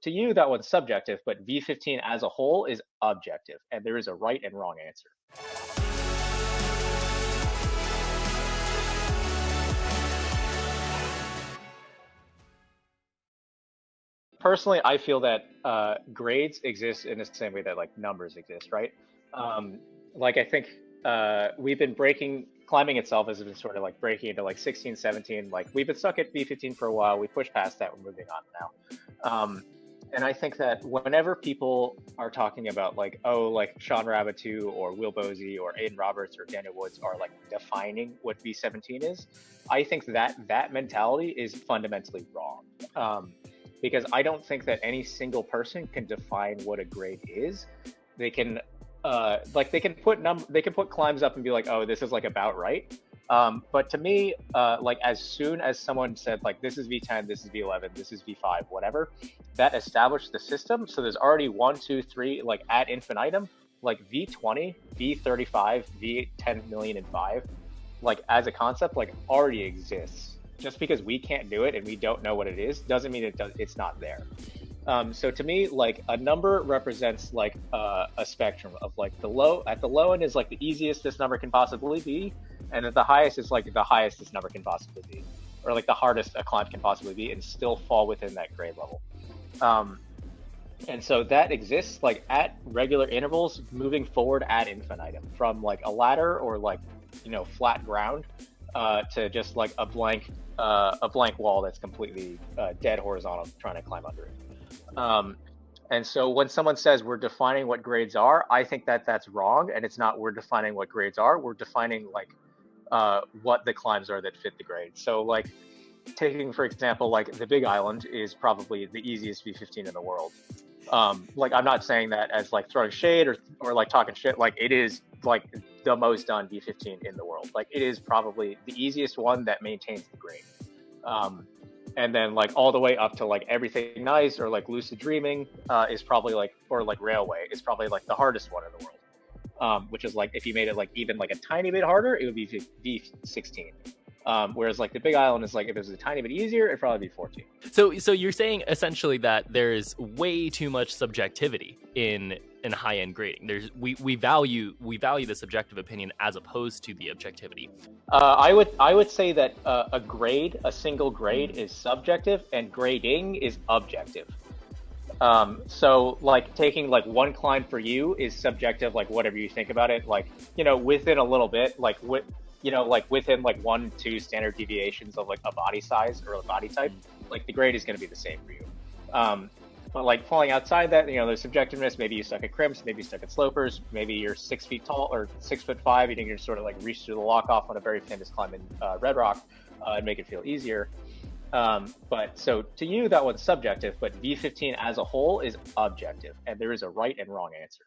to you, that one's subjective, but V15 as a whole is objective, and there is a right and wrong answer. Personally, I feel that grades exist in the same way that like numbers exist, right? Um, like I think we've been breaking climbing itself has been sort of like breaking into like 16, 17. Like we've been stuck at V15 for a while. We pushed past that. We're moving on now. And I think that whenever people are talking about like, oh, like Sean Rabbitoux or Will Bosey or Aiden Roberts or Daniel Woods are like defining what V17 is, I think that that mentality is fundamentally wrong. Because I don't think that any single person can define what a grade is. They can like they can put climbs up and be like, oh, this is like about right. But to me, like as soon as someone said like this is V10, this is V11, this is V5, whatever, that established the system. So there's already 1, 2, 3 like ad infinitum, like V20, V35, V10 million and 5, like as a concept, like already exists. Just because we can't do it and we don't know what it is doesn't mean it's not there. So to me, like a number represents like a spectrum of like at the low end is like the easiest this number can possibly be, and at the highest is like the highest this number can possibly be, or like the hardest a climb can possibly be, and still fall within that grade level. And so that exists like at regular intervals, moving forward ad infinitum, from like a ladder or like flat ground to just like a blank wall that's completely dead horizontal, trying to climb under it. And so when someone says we're defining what grades are, I think that that's wrong, and it's not we're defining what grades are. We're defining like what the climbs are that fit the grade. So like taking for example, like the Big Island is probably the easiest V15 in the world. Like I'm not saying that as like throwing shade or like talking shit. Like it is like the most done V15 in the world. Like it is probably the easiest one that maintains the grade. And then like all the way up to like Everything Nice or like Lucid Dreaming is probably like, or like Railway is probably like the hardest one in the world. Which is like if you made it like even like a tiny bit harder, it would be V16. Whereas like the Big Island is like if it was a tiny bit easier, it'd probably be 14. So you're saying essentially that there's way too much subjectivity in high-end grading. We value the subjective opinion as opposed to the objectivity. I would say that a single grade is subjective and grading is objective. So like taking like one climb for you is subjective, like whatever you think about it, like within a little bit, like like within like 1-2 standard deviations of like a body size or a body type, like the grade is going to be the same for you. But like falling outside that, there's subjectiveness. Maybe you suck at crimps, maybe you suck at slopers, maybe you're 6 feet tall or 6'5". You think you're sort of like reach through the lock off on a very famous climb in Red Rock and make it feel easier. But so to you, that one's subjective, but V15 as a whole is objective, and there is a right and wrong answer.